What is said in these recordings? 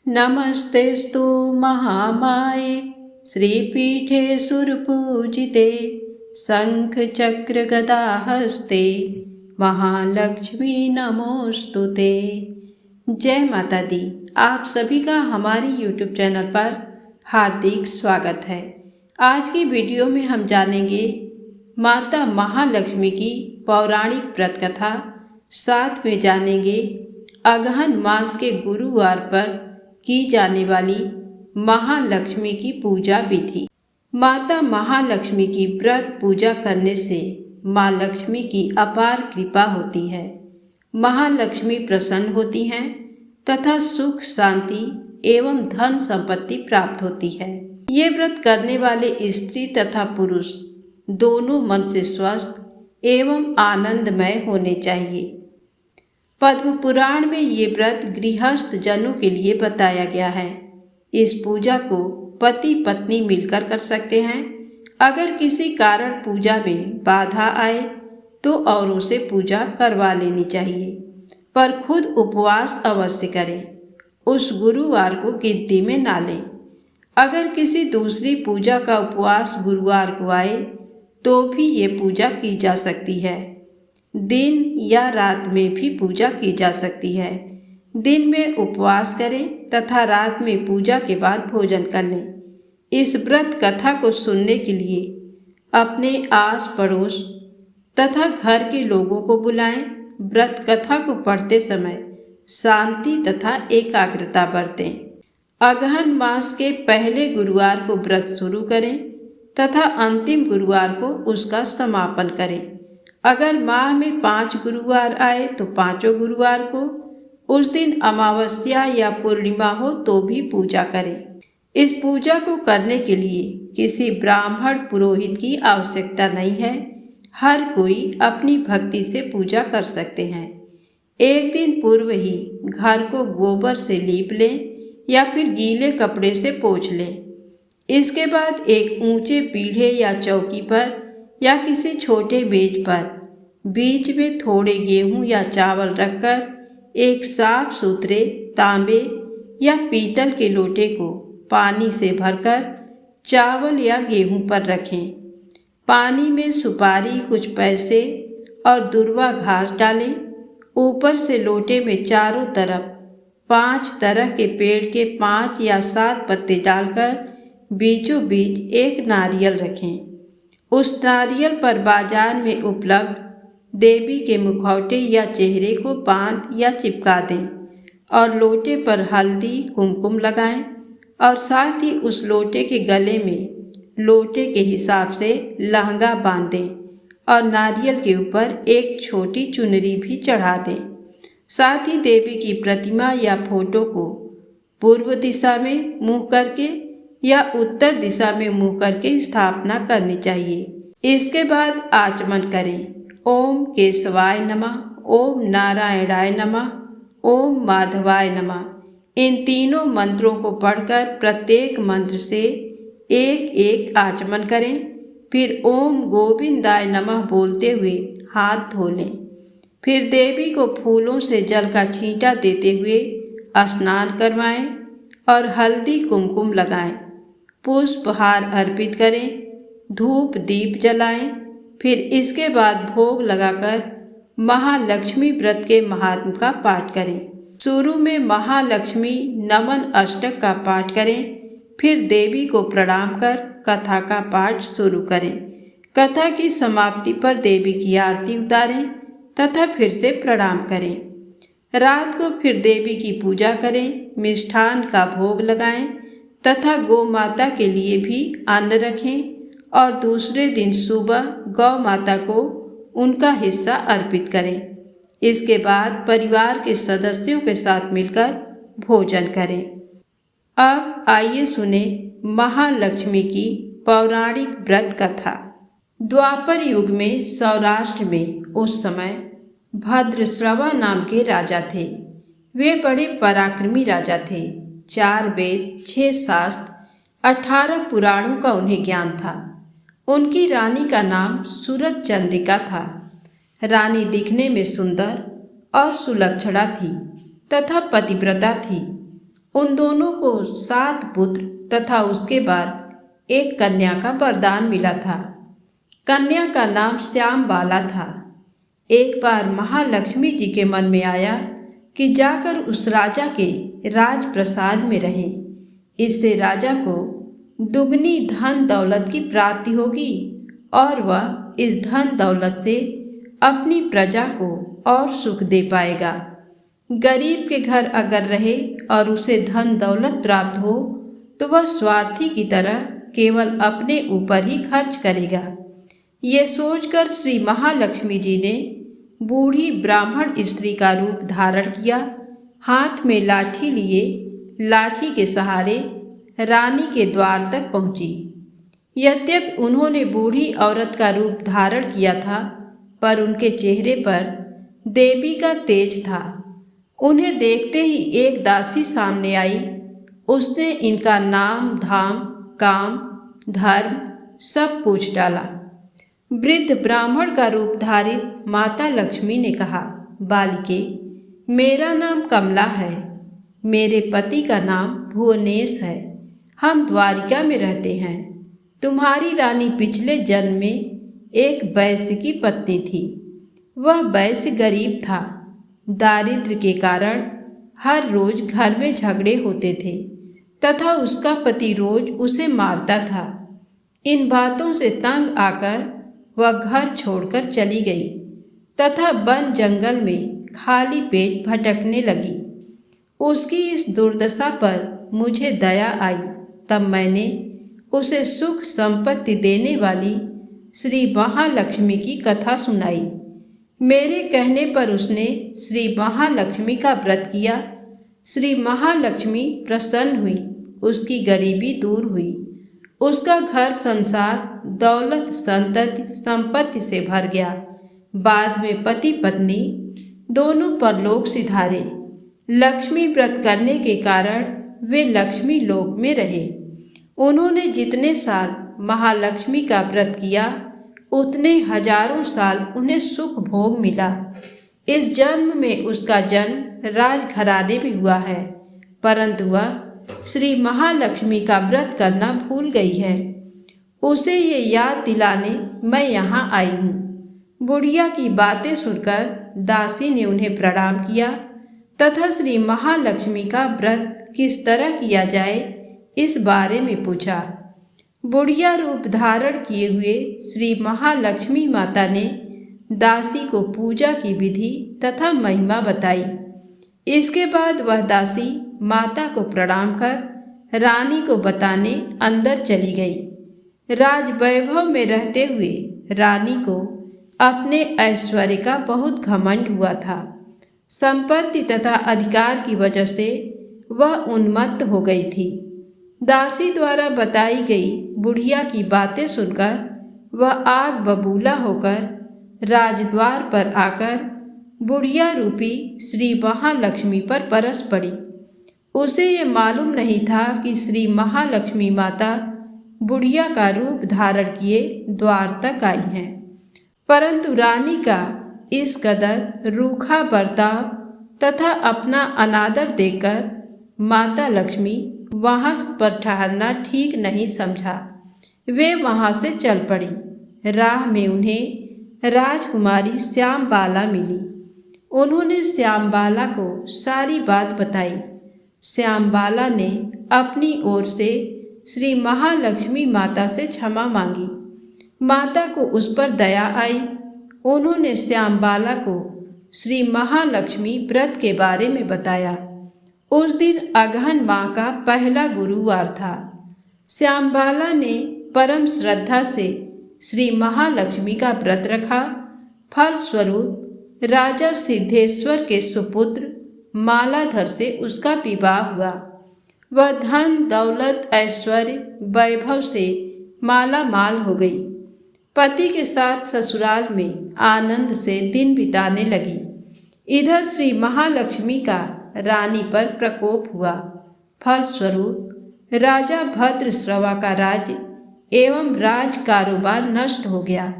नमस्तेस्तु महामाये श्रीपीठे सुरपूजिते शंखचक्रगदाहस्ते महालक्ष्मी नमोस्तुते। जय माता दी। आप सभी का हमारे YouTube चैनल पर हार्दिक स्वागत है। आज की वीडियो में हम जानेंगे माता महालक्ष्मी की पौराणिक व्रत कथा। साथ में जानेंगे अगहन मास के गुरुवार पर की जाने वाली महालक्ष्मी की पूजा विधि। माता महालक्ष्मी की व्रत पूजा करने से माँ लक्ष्मी की अपार कृपा होती है। महालक्ष्मी प्रसन्न होती हैं तथा सुख शांति एवं धन संपत्ति प्राप्त होती है। ये व्रत करने वाले स्त्री तथा पुरुष दोनों मन से स्वस्थ एवं आनंदमय होने चाहिए। पद्म पुराण में ये व्रत गृहस्थ जनों के लिए बताया गया है। इस पूजा को पति पत्नी मिलकर कर सकते हैं। अगर किसी कारण पूजा में बाधा आए तो औरों से पूजा करवा लेनी चाहिए, पर खुद उपवास अवश्य करें। उस गुरुवार को गिनती में ना लें। अगर किसी दूसरी पूजा का उपवास गुरुवार को आए तो भी ये पूजा की जा सकती है। दिन या रात में भी पूजा की जा सकती है। दिन में उपवास करें तथा रात में पूजा के बाद भोजन कर लें। इस व्रत कथा को सुनने के लिए अपने आस पड़ोस तथा घर के लोगों को बुलाएं। व्रत कथा को पढ़ते समय शांति तथा एकाग्रता बरतें। अगहन मास के पहले गुरुवार को व्रत शुरू करें तथा अंतिम गुरुवार को उसका समापन करें। अगर माह में 5 गुरुवार आए तो 5 गुरुवार को उस दिन अमावस्या या पूर्णिमा हो तो भी पूजा करें। इस पूजा को करने के लिए किसी ब्राह्मण पुरोहित की आवश्यकता नहीं है। हर कोई अपनी भक्ति से पूजा कर सकते हैं। एक दिन पूर्व ही घर को गोबर से लीप लें या फिर गीले कपड़े से पोंछ लें। इसके बाद एक ऊंचे पीढ़े या चौकी पर या किसी छोटे मेज पर बीच में थोड़े गेहूं या चावल रखकर एक साफ सुथरे तांबे या पीतल के लोटे को पानी से भरकर चावल या गेहूं पर रखें। पानी में सुपारी, कुछ पैसे और दुर्वा घास डालें। ऊपर से लोटे में चारों तरफ 5 तरह के पेड़ के 5 या 7 पत्ते डालकर बीचों बीच एक नारियल रखें। उस नारियल पर बाजार में उपलब्ध देवी के मुखौटे या चेहरे को बांध या चिपका दें और लोटे पर हल्दी कुमकुम लगाएं और साथ ही उस लोटे के गले में लोटे के हिसाब से लहंगा बांधें और नारियल के ऊपर एक छोटी चुनरी भी चढ़ा दें। साथ ही देवी की प्रतिमा या फोटो को पूर्व दिशा में मुँह करके या उत्तर दिशा में मुँह करके स्थापना करनी चाहिए। इसके बाद आचमन करें। ओम केशवाय नमः, ओम नारायणाय नमः, ओम माधवाय नमः। इन तीनों मंत्रों को पढ़कर प्रत्येक मंत्र से एक एक आचमन करें। फिर ओम गोविंदाय नमः बोलते हुए हाथ धो लें। फिर देवी को फूलों से जल का छींटा देते हुए स्नान करवाएं और हल्दी कुमकुम लगाएं। पुष्पहार अर्पित करें, धूप दीप जलाएं। फिर इसके बाद भोग लगाकर महालक्ष्मी व्रत के महात्म का पाठ करें। शुरू में महालक्ष्मी नमन अष्टक का पाठ करें। फिर देवी को प्रणाम कर कथा का पाठ शुरू करें। कथा की समाप्ति पर देवी की आरती उतारें तथा फिर से प्रणाम करें। रात को फिर देवी की पूजा करें, मिष्ठान का भोग लगाएं तथा गौ माता के लिए भी अन्न रखें और दूसरे दिन सुबह गौ माता को उनका हिस्सा अर्पित करें। इसके बाद परिवार के सदस्यों के साथ मिलकर भोजन करें। अब आइए सुने महालक्ष्मी की पौराणिक व्रत कथा। द्वापर युग में सौराष्ट्र में उस समय भद्रश्रवा नाम के राजा थे। वे बड़े पराक्रमी राजा थे। 4 वेद, 6 शास्त्र, 18 पुराणों का उन्हें ज्ञान था। उनकी रानी का नाम सूरत चंद्रिका था। रानी दिखने में सुंदर और सुलक्षणा थी तथा पतिव्रता थी। उन दोनों को 7 पुत्र तथा उसके बाद एक कन्या का वरदान मिला था। कन्या का नाम श्यामबाला था। एक बार महालक्ष्मी जी के मन में आया कि जाकर उस राजा के राजप्रसाद में रहे। इससे राजा को दुगनी धन दौलत की प्राप्ति होगी और वह इस धन दौलत से अपनी प्रजा को और सुख दे पाएगा। गरीब के घर अगर रहे और उसे धन दौलत प्राप्त हो तो वह स्वार्थी की तरह केवल अपने ऊपर ही खर्च करेगा। ये सोचकर श्री महालक्ष्मी जी ने बूढ़ी ब्राह्मण स्त्री का रूप धारण किया। हाथ में लाठी लिए लाठी के सहारे रानी के द्वार तक पहुंची। यद्यपि उन्होंने बूढ़ी औरत का रूप धारण किया था, पर उनके चेहरे पर देवी का तेज था। उन्हें देखते ही एक दासी सामने आई। उसने इनका नाम, धाम, काम, धर्म सब पूछ डाला। वृद्ध ब्राह्मण का रूप धारित माता लक्ष्मी ने कहा, बालिके, मेरा नाम कमला है। मेरे पति का नाम भुवनेश है। हम द्वारिका में रहते हैं। तुम्हारी रानी पिछले जन्म में एक वैश्य की पत्नी थी। वह वैश्य गरीब था। दारिद्र्य के कारण हर रोज घर में झगड़े होते थे तथा उसका पति रोज उसे मारता था। इन बातों से तंग आकर वह घर छोड़कर चली गई तथा वन जंगल में खाली पेट भटकने लगी। उसकी इस दुर्दशा पर मुझे दया आई। तब मैंने उसे सुख संपत्ति देने वाली श्री महालक्ष्मी की कथा सुनाई। मेरे कहने पर उसने श्री महालक्ष्मी का व्रत किया। श्री महालक्ष्मी प्रसन्न हुई। उसकी गरीबी दूर हुई। उसका घर संसार दौलत संपत्ति से भर गया। बाद में पति पत्नी दोनों परलोक सिधारे। लक्ष्मी व्रत करने के कारण वे लक्ष्मी लोक में रहे। उन्होंने जितने साल महालक्ष्मी का व्रत किया उतने हजारों साल उन्हें सुख भोग मिला। इस जन्म में उसका जन्म राजघराने में हुआ है, परंतु वह श्री महालक्ष्मी का व्रत करना भूल गई है। उसे ये याद दिलाने मैं यहाँ आई हूँ। बुढ़िया की बातें सुनकर दासी ने उन्हें प्रणाम किया तथा श्री महालक्ष्मी का व्रत किस तरह किया जाए इस बारे में पूछा। बुढ़िया रूप धारण किए हुए श्री महालक्ष्मी माता ने दासी को पूजा की विधि तथा महिमा बताई। इसके बाद वह दासी माता को प्रणाम कर रानी को बताने अंदर चली गई। राजवैभव में रहते हुए रानी को अपने ऐश्वर्य का बहुत घमंड हुआ था। संपत्ति तथा अधिकार की वजह से वह उन्मत्त हो गई थी। दासी द्वारा बताई गई बुढ़िया की बातें सुनकर वह आग बबूला होकर राजद्वार पर आकर बुढ़िया रूपी श्री महालक्ष्मी पर बरस पड़ी। उसे ये मालूम नहीं था कि श्री महालक्ष्मी माता बुढ़िया का रूप धारण किए द्वार तक आई हैं। परंतु रानी का इस कदर रूखा बर्ताव तथा अपना अनादर देखकर माता लक्ष्मी वहाँ पर ठहरना ठीक नहीं समझा। वे वहाँ से चल पड़ी। राह में उन्हें राजकुमारी श्यामबाला मिली। उन्होंने श्यामबाला को सारी बात बताई। श्यामबाला ने अपनी ओर से श्री महालक्ष्मी माता से क्षमा मांगी। माता को उस पर दया आई। उन्होंने श्यामबाला को श्री महालक्ष्मी व्रत के बारे में बताया। उस दिन अगहन माह का पहला गुरुवार था। श्यामबाला ने परम श्रद्धा से श्री महालक्ष्मी का व्रत रखा। फलस्वरूप राजा सिद्धेश्वर के सुपुत्र मालाधर से उसका विवाह हुआ। वह धन दौलत ऐश्वर्य वैभव से माला माल हो गई। पति के साथ ससुराल में आनंद से दिन बिताने लगी। इधर श्री महालक्ष्मी का रानी पर प्रकोप हुआ। फलस्वरूप राजा भद्रश्रवा का राज्य एवं राज कारोबार नष्ट हो गया।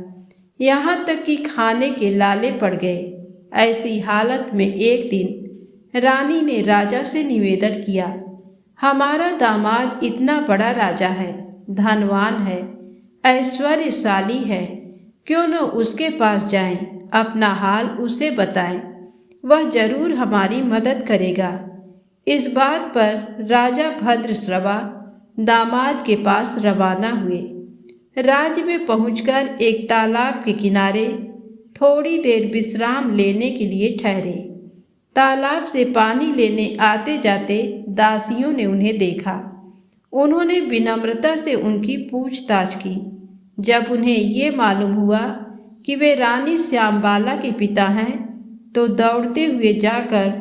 यहाँ तक कि खाने के लाले पड़ गए। ऐसी हालत में एक दिन रानी ने राजा से निवेदन किया हमारा दामाद इतना बड़ा राजा है, धनवान है, ऐश्वर्यशाली है, क्यों न उसके पास जाएं, अपना हाल उसे बताएं, वह जरूर हमारी मदद करेगा। इस बात पर राजा भद्रश्रवा दामाद के पास रवाना हुए। राज्य में पहुंचकर एक तालाब के किनारे थोड़ी देर विश्राम लेने के लिए ठहरे। तालाब से पानी लेने आते जाते दासियों ने उन्हें देखा। उन्होंने विनम्रता से उनकी पूछताछ की। जब उन्हें ये मालूम हुआ कि वे रानी श्यामबाला के पिता हैं, तो दौड़ते हुए जाकर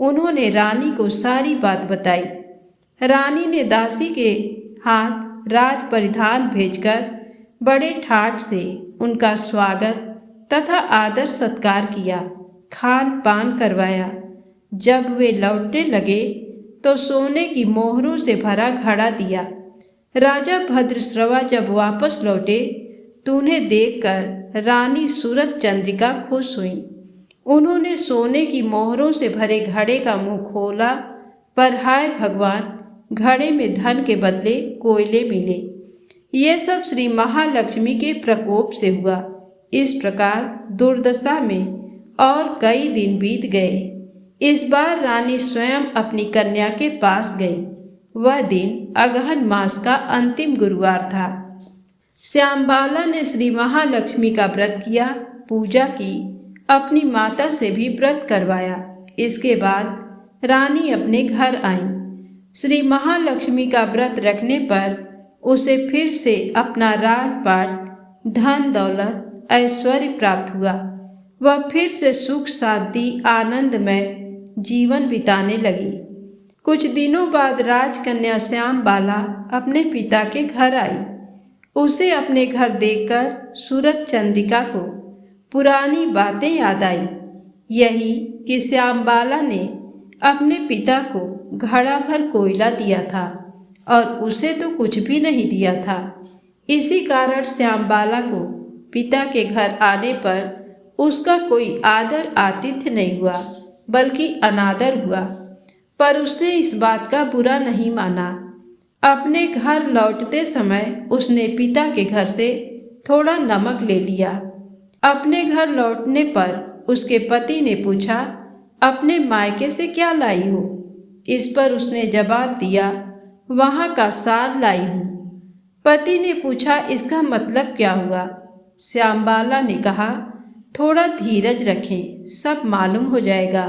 उन्होंने रानी को सारी बात बताई। रानी ने दासी के हाथ राज परिधान भेजकर बड़े ठाठ से उनका स्वागत तथा आदर सत्कार किया, खान पान करवाया। जब वे लौटने लगे तो सोने की मोहरों से भरा घड़ा दिया। राजा भद्रश्रवा जब वापस लौटे तो उन्हें देखकर रानी सूरत चंद्रिका खुश हुई। उन्होंने सोने की मोहरों से भरे घड़े का मुंह खोला, पर हाय भगवान, घड़े में धन के बदले कोयले मिले। ये सब श्री महालक्ष्मी के प्रकोप से हुआ। इस प्रकार दुर्दशा में और कई दिन बीत गए। इस बार रानी स्वयं अपनी कन्या के पास गई। वह दिन अगहन मास का अंतिम गुरुवार था। श्यामबाला ने श्री महालक्ष्मी का व्रत किया, पूजा की, अपनी माता से भी व्रत करवाया। इसके बाद रानी अपने घर आई। श्री महालक्ष्मी का व्रत रखने पर उसे फिर से अपना राजपाट, धन दौलत, ऐश्वर्य प्राप्त हुआ। वह फिर से सुख शांति आनंदमय जीवन बिताने लगी। कुछ दिनों बाद राजकन्या श्यामबाला अपने पिता के घर आई। उसे अपने घर देखकर सूरत चंद्रिका को पुरानी बातें याद आई। यही कि श्यामबाला ने अपने पिता को घड़ा भर कोयला दिया था और उसे तो कुछ भी नहीं दिया था। इसी कारण श्यामबाला को पिता के घर आने पर उसका कोई आदर आतिथ्य नहीं हुआ, बल्कि अनादर हुआ। पर उसने इस बात का बुरा नहीं माना। अपने घर लौटते समय उसने पिता के घर से थोड़ा नमक ले लिया। अपने घर लौटने पर उसके पति ने पूछा, अपने मायके से क्या लाई हो? इस पर उसने जवाब दिया, वहाँ का सार लाई हूँ। पति ने पूछा, इसका मतलब क्या हुआ? श्यामबाला ने कहा, थोड़ा धीरज रखें, सब मालूम हो जाएगा।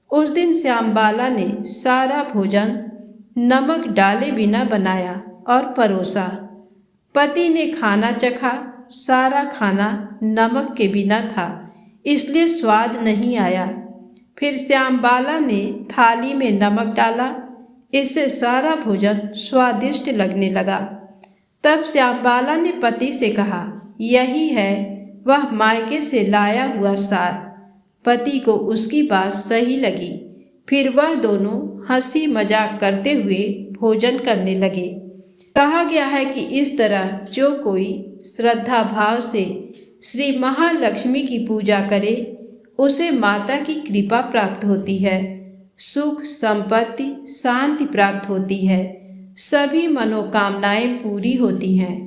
उस दिन श्यामबाला ने सारा भोजन नमक डाले बिना बनाया और परोसा। पति ने खाना चखा। सारा खाना नमक के बिना था, इसलिए स्वाद नहीं आया। फिर श्यामबाला ने थाली में नमक डाला। इससे सारा भोजन स्वादिष्ट लगने लगा। तब श्यामबाला ने पति से कहा, यही है वह मायके से लाया हुआ सार। पति को उसकी बात सही लगी। फिर वह दोनों हंसी मजाक करते हुए भोजन करने लगे। कहा गया है कि इस तरह जो कोई श्रद्धा भाव से श्री महालक्ष्मी की पूजा करे, उसे माता की कृपा प्राप्त होती है, सुख संपत्ति शांति प्राप्त होती है, सभी मनोकामनाएं पूरी होती हैं।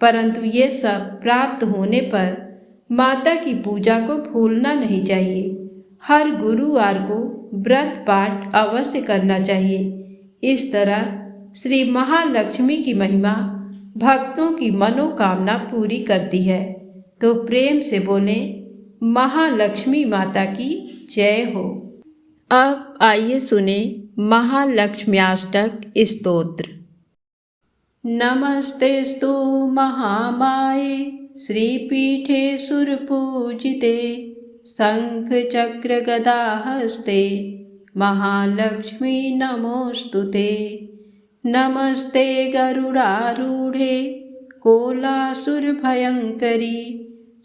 परंतु ये सब प्राप्त होने पर माता की पूजा को भूलना नहीं चाहिए। हर गुरुवार को व्रत पाठ अवश्य करना चाहिए। इस तरह श्री महालक्ष्मी की महिमा भक्तों की मनोकामना पूरी करती है। तो प्रेम से बोलें, महालक्ष्मी माता की जय हो। अब आइए सुने महालक्ष्म्याष्टक स्तोत्र। नमस्तेस्तु महामाये श्रीपीठे सुरपूजिते शंख चक्र गदा हस्ते महालक्ष्मी नमोस्तुते। नमस्ते गरुडारूढ़े कोलासुर भयंकरी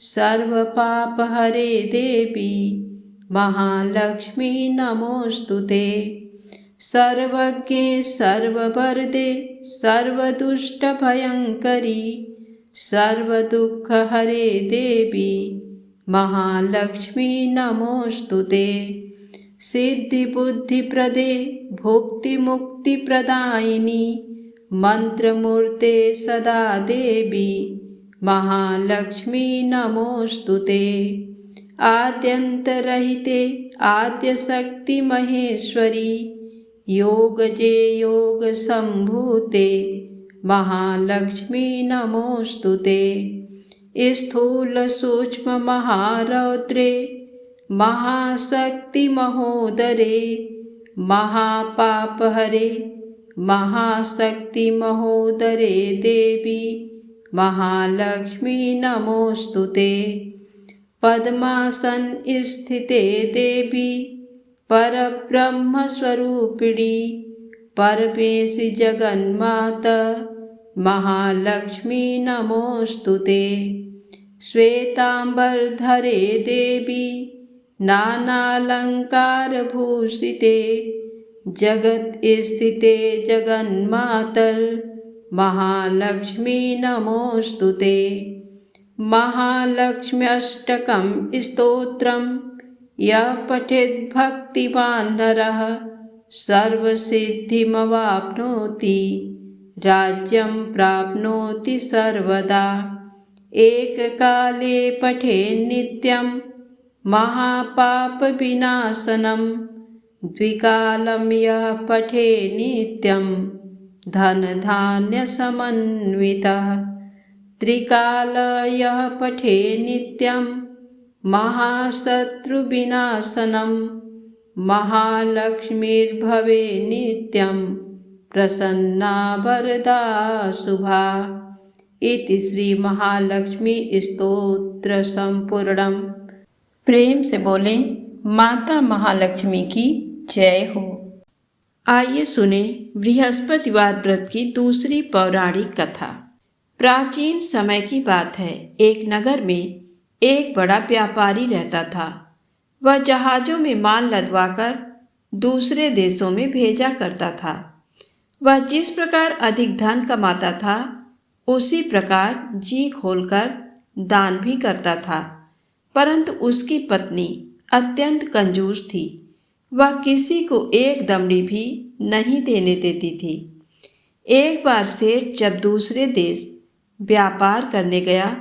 सर्वपापहरे देवी महालक्ष्मी नमोस्तुते। सर्वज्ञे सर्ववरदे सर्वदुष्टभयंकरी सर्वदुःखहरे देवी महालक्ष्मी नमोस्तुते। सिद्धि बुद्धि प्रदे भुक्ति मुक्ति प्रदायिनी मंत्रमूर्ते सदा देवी महालक्ष्मी नमोस्तुते। आद्यंतरहिते आद्यशक्ति महेश्वरी योगजे योग संभूते महालक्ष्मी नमोस्तुते। स्थूल सूक्ष्म महारौद्रे महाशक्ति महोदरे महापापहरे महाशक्ति महोदरे देवी महालक्ष्मी नमोस्तुते। पद्मासन स्थिते देवी परब्रह्म स्वरूपिणी परमेशि जगन्माता महालक्ष्मी नमोस्तुते। श्वेतांबरधरे देवी नानालंकार भूषिते जगत स्थिते जगन्मातर महालक्ष्मी नमोस्तुते। महालक्ष्म्यष्टकं स्तोत्रं यः पठेत् भक्तिमान् नरः सर्वसिद्धिमवाप्नोति राज्यं प्राप्नोति सर्वदा। एककाले पठे नित्यं महापापविनाशनं द्विकालं यः पठे नित्यं धनधान्यसमन्वितः त्रिकाल यः पठे नित्यं महाशत्रुविनाशनं महालक्ष्मीर्भवे नित्यं प्रसन्ना वरदा शुभा। इति श्री महालक्ष्मी स्तोत्र संपूर्णम। प्रेम से बोलें माता महालक्ष्मी की जय हो। आइए सुने बृहस्पतिवार व्रत की दूसरी पौराणिक कथा। प्राचीन समय की बात है। एक नगर में एक बड़ा व्यापारी रहता था। वह जहाज़ों में माल लदवाकर दूसरे देशों में भेजा करता था। वह जिस प्रकार अधिक धन कमाता था उसी प्रकार जी खोलकर दान भी करता था, परंतु उसकी पत्नी अत्यंत कंजूस थी। वह किसी को एक दमड़ी भी नहीं देने देती थी। एक बार सेठ जब दूसरे देश व्यापार करने गया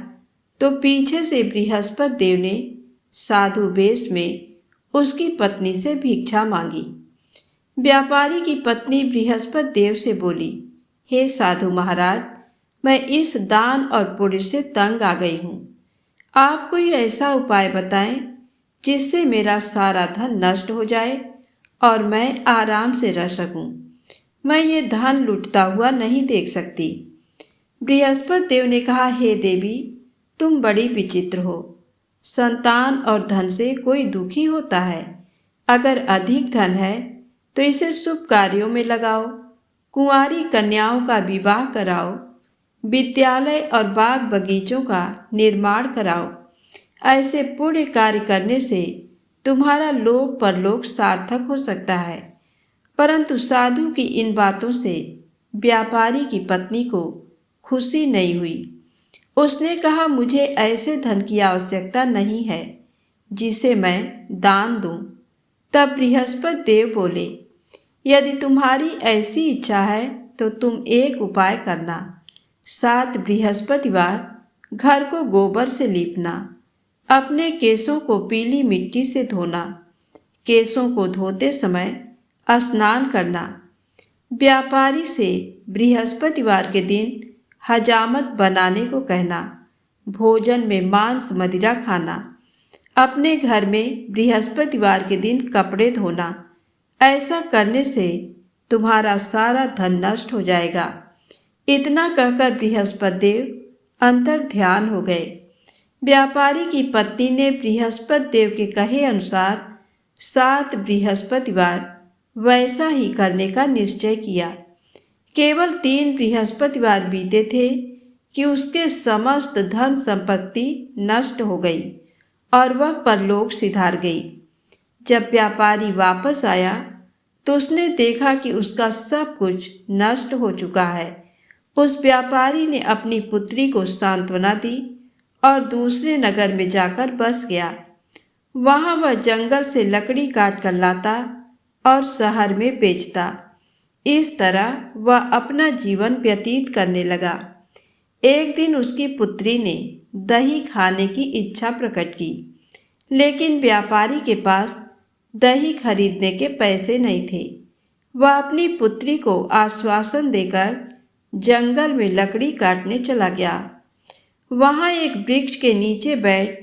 तो पीछे से बृहस्पति देव ने साधु वेश में उसकी पत्नी से भिक्षा मांगी। व्यापारी की पत्नी बृहस्पति देव से बोली, हे साधु महाराज, मैं इस दान और पुण्य से तंग आ गई हूँ। आप कोई ऐसा उपाय बताएं जिससे मेरा सारा धन नष्ट हो जाए और मैं आराम से रह सकूं। मैं ये धन लुटता हुआ नहीं देख सकती। बृहस्पति देव ने कहा, हे देवी, तुम बड़ी विचित्र हो। संतान और धन से कोई दुखी होता है। अगर अधिक धन है तो इसे शुभ कार्यों में लगाओ, कुंवारी कन्याओं का विवाह कराओ, विद्यालय और बाग बगीचों का निर्माण कराओ। ऐसे पुण्य कार्य करने से तुम्हारा लोक परलोक सार्थक हो सकता है। परंतु साधु की इन बातों से व्यापारी की पत्नी को खुशी नहीं हुई। उसने कहा, मुझे ऐसे धन की आवश्यकता नहीं है जिसे मैं दान दूं। तब बृहस्पति देव बोले, यदि तुम्हारी ऐसी इच्छा है तो तुम एक उपाय करना। 7 बृहस्पतिवार घर को गोबर से लीपना, अपने केसों को पीली मिट्टी से धोना, केसों को धोते समय स्नान करना, व्यापारी से बृहस्पतिवार के दिन हजामत बनाने को कहना, भोजन में मांस मदिरा खाना, अपने घर में बृहस्पतिवार के दिन कपड़े धोना। ऐसा करने से तुम्हारा सारा धन नष्ट हो जाएगा। इतना कहकर बृहस्पति देव अंतर ध्यान हो गए। व्यापारी की पत्नी ने बृहस्पति देव के कहे अनुसार 7 बृहस्पतिवार वैसा ही करने का निश्चय किया। केवल 3 बृहस्पतिवार बीते थे कि उसके समस्त धन संपत्ति नष्ट हो गई और वह परलोक सिधार गई। जब व्यापारी वापस आया तो उसने देखा कि उसका सब कुछ नष्ट हो चुका है। उस व्यापारी ने अपनी पुत्री को सांत्वना दी और दूसरे नगर में जाकर बस गया। वहाँ वह जंगल से लकड़ी काट कर लाता और शहर में बेचता। इस तरह वह अपना जीवन व्यतीत करने लगा। एक दिन उसकी पुत्री ने दही खाने की इच्छा प्रकट की, लेकिन व्यापारी के पास दही खरीदने के पैसे नहीं थे। वह अपनी पुत्री को आश्वासन देकर जंगल में लकड़ी काटने चला गया। वहाँ एक वृक्ष के नीचे बैठ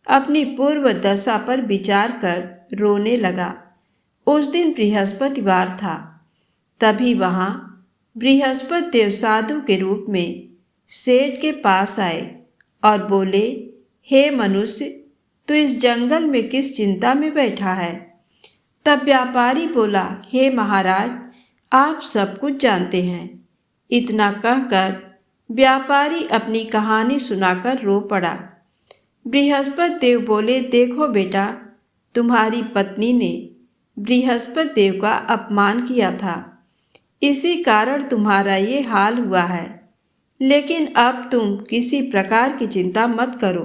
अपनी पूर्व दशा पर विचार कर रोने लगा। उस दिन बृहस्पतिवार था। तभी वहाँ बृहस्पति देव साधु के रूप में सेठ के पास आए और बोले, हे मनुष्य, तू इस जंगल में किस चिंता में बैठा है? तब व्यापारी बोला, हे महाराज, आप सब कुछ जानते हैं। इतना कहकर व्यापारी अपनी कहानी सुनाकर रो पड़ा। बृहस्पति देव बोले, देखो बेटा, तुम्हारी पत्नी ने बृहस्पति देव का अपमान किया था, इसी कारण तुम्हारा ये हाल हुआ है। लेकिन अब तुम किसी प्रकार की चिंता मत करो।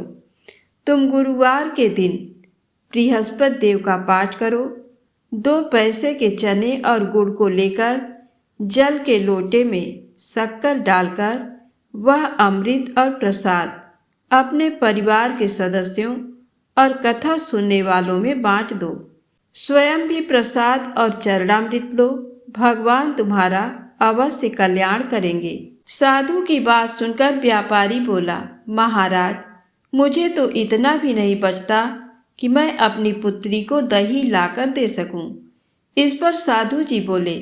तुम गुरुवार के दिन बृहस्पति देव का पाठ करो। 2 पैसे के चने और गुड़ को लेकर जल के लोटे में शक्कर डालकर वह अमृत और प्रसाद अपने परिवार के सदस्यों और कथा सुनने वालों में बांट दो। स्वयं भी प्रसाद और चरणामृत लो। भगवान तुम्हारा अवश्य कल्याण करेंगे। साधु की बात सुनकर व्यापारी बोला, महाराज, मुझे तो इतना भी नहीं बचता कि मैं अपनी पुत्री को दही लाकर दे सकूं। इस पर साधु जी बोले,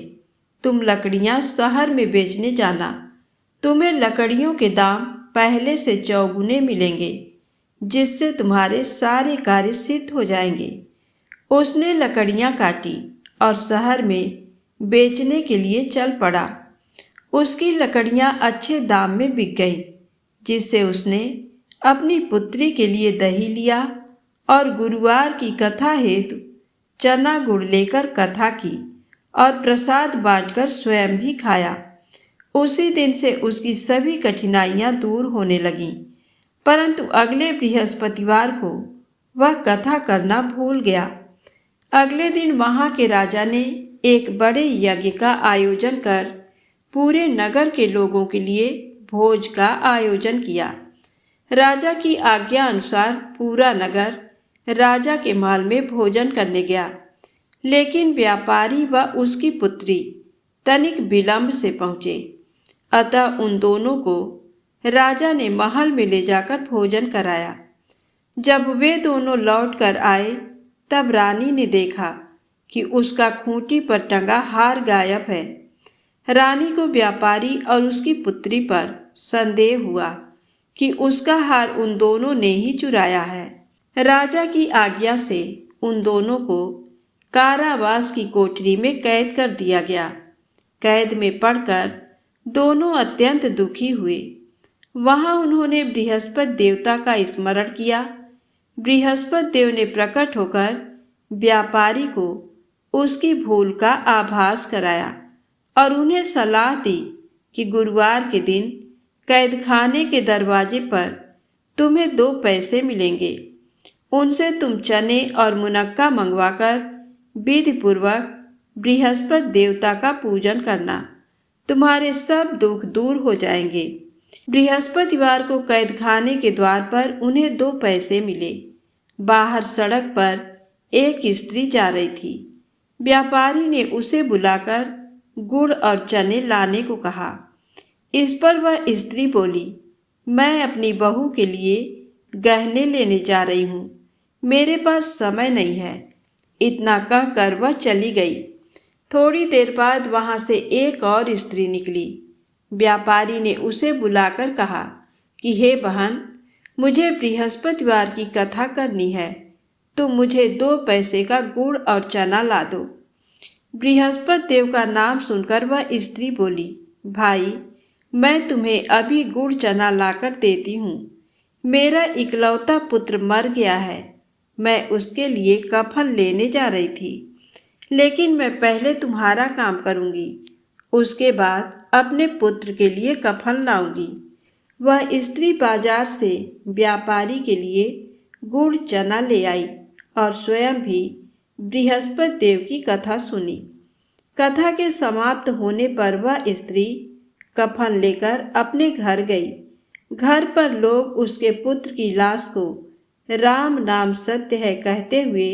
तुम लकड़ियां शहर में बेचने जाना। तुम्हें लकड़ियों के दाम पहले से चौगुने मिलेंगे, जिससे तुम्हारे सारे कार्य सिद्ध हो जाएंगे। उसने लकड़ियां काटी और शहर में बेचने के लिए चल पड़ा। उसकी लकड़ियां अच्छे दाम में बिक गईं, जिससे उसने अपनी पुत्री के लिए दही लिया और गुरुवार की कथा हेतु चना गुड़ लेकर कथा की और प्रसाद बांटकर स्वयं भी खाया। उसी दिन से उसकी सभी कठिनाइयां दूर होने लगीं, परंतु अगले बृहस्पतिवार को वह कथा करना भूल गया। अगले दिन वहाँ के राजा ने एक बड़े यज्ञ का आयोजन कर पूरे नगर के लोगों के लिए भोज का आयोजन किया। राजा की आज्ञा अनुसार पूरा नगर राजा के महल में भोजन करने गया, लेकिन व्यापारी व उसकी पुत्री तनिक विलंब से पहुँचे। अतः उन दोनों को राजा ने महल में ले जाकर भोजन कराया। जब वे दोनों लौट कर आए, तब रानी ने देखा कि उसका खूंटी पर टंगा हार गायब है। रानी को व्यापारी और उसकी पुत्री पर संदेह हुआ कि उसका हार उन दोनों ने ही चुराया है। राजा की आज्ञा से उन दोनों को कारावास की कोठरी में कैद कर दिया गया। कैद में पड़कर दोनों अत्यंत दुखी हुए। वहाँ उन्होंने बृहस्पति देवता का स्मरण किया। बृहस्पति देव ने प्रकट होकर व्यापारी को उसकी भूल का आभास कराया और उन्हें सलाह दी कि गुरुवार के दिन कैदखाने के दरवाजे पर तुम्हें 2 पैसे मिलेंगे। उनसे तुम चने और मुनक्का मंगवाकर विधिपूर्वक बृहस्पति देवता का पूजन करना। तुम्हारे सब दुख दूर हो जाएंगे। बृहस्पतिवार को कैदखाने के द्वार पर उन्हें 2 पैसे मिले। बाहर सड़क पर एक स्त्री जा रही थी। व्यापारी ने उसे बुलाकर गुड़ और चने लाने को कहा। इस पर वह स्त्री बोली, मैं अपनी बहू के लिए गहने लेने जा रही हूँ, मेरे पास समय नहीं है। इतना कहकर वह चली गई। थोड़ी देर बाद वहाँ से एक और स्त्री निकली। व्यापारी ने उसे बुलाकर कहा कि हे बहन, मुझे बृहस्पतिवार की कथा करनी है, तो मुझे 2 पैसे का गुड़ और चना ला दो। बृहस्पति देव का नाम सुनकर वह स्त्री बोली, भाई, मैं तुम्हें अभी गुड़ चना लाकर देती हूँ। मेरा इकलौता पुत्र मर गया है। मैं उसके लिए कफन लेने जा रही थी, लेकिन मैं पहले तुम्हारा काम करूँगी, उसके बाद अपने पुत्र के लिए कफन लाऊंगी। वह स्त्री बाजार से व्यापारी के लिए गुड़ चना ले आई और स्वयं भी बृहस्पति देव की कथा सुनी। कथा के समाप्त होने पर वह स्त्री कफन लेकर अपने घर गई। घर पर लोग उसके पुत्र की लाश को राम नाम सत्य है कहते हुए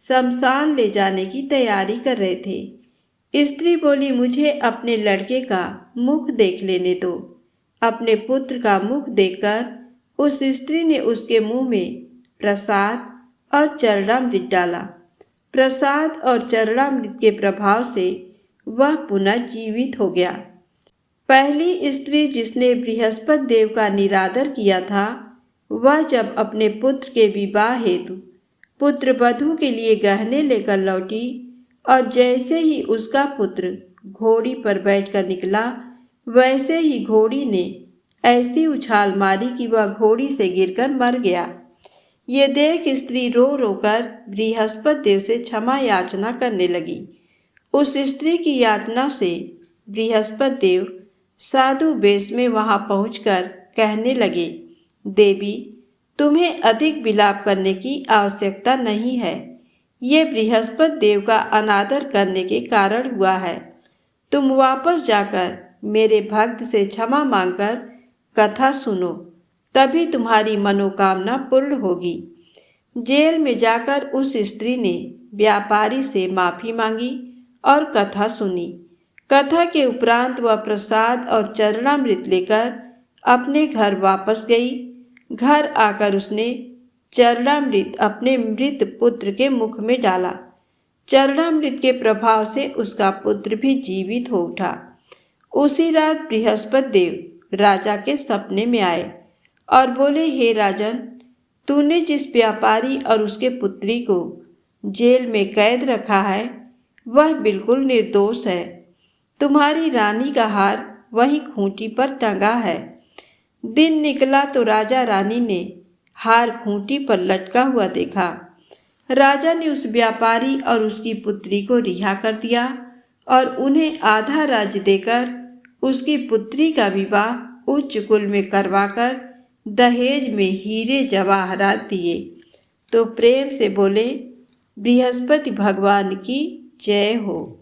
शमशान ले जाने की तैयारी कर रहे थे। स्त्री बोली, मुझे अपने लड़के का मुख देख लेने दो। अपने पुत्र का मुख देखकर उस स्त्री ने उसके मुंह में प्रसाद और चरणामृत डाला। प्रसाद और चरणामृत के प्रभाव से वह पुनः जीवित हो गया। पहली स्त्री जिसने बृहस्पति देव का निरादर किया था, वह जब अपने पुत्र के विवाह हेतु पुत्र वधू के लिए गहने लेकर लौटी और जैसे ही उसका पुत्र घोड़ी पर बैठकर निकला, वैसे ही घोड़ी ने ऐसी उछाल मारी कि वह घोड़ी से गिरकर मर गया। ये देख स्त्री रो रोकर बृहस्पति देव से क्षमा याचना करने लगी। उस स्त्री की याचना से बृहस्पति देव साधु वेश में वहां पहुंचकर कहने लगे, देवी, तुम्हें अधिक विलाप करने की आवश्यकता नहीं है। ये बृहस्पति देव का अनादर करने के कारण हुआ है। तुम वापस जाकर मेरे भक्त से क्षमा मांगकर कथा सुनो, तभी तुम्हारी मनोकामना पूर्ण होगी। जेल में जाकर उस स्त्री ने व्यापारी से माफी मांगी और कथा सुनी। कथा के उपरांत वह प्रसाद और चरणामृत लेकर अपने घर वापस गई। घर आकर उसने चरणामृत अपने मृत पुत्र के मुख में डाला। चरणामृत के प्रभाव से उसका पुत्र भी जीवित हो उठा। उसी रात बृहस्पति देव राजा के सपने में आए और बोले, हे राजन, तूने जिस व्यापारी और उसके पुत्री को जेल में कैद रखा है, वह बिल्कुल निर्दोष है। तुम्हारी रानी का हार वहीं खूंटी पर टंगा है। दिन निकला तो राजा रानी ने हार खूंटी पर लटका हुआ देखा। राजा ने उस व्यापारी और उसकी पुत्री को रिहा कर दिया और उन्हें आधा राज्य देकर उसकी पुत्री का विवाह उच्च कुल में करवाकर दहेज में हीरे जवाहरात दिए। तो प्रेम से बोले, बृहस्पति भगवान की जय हो।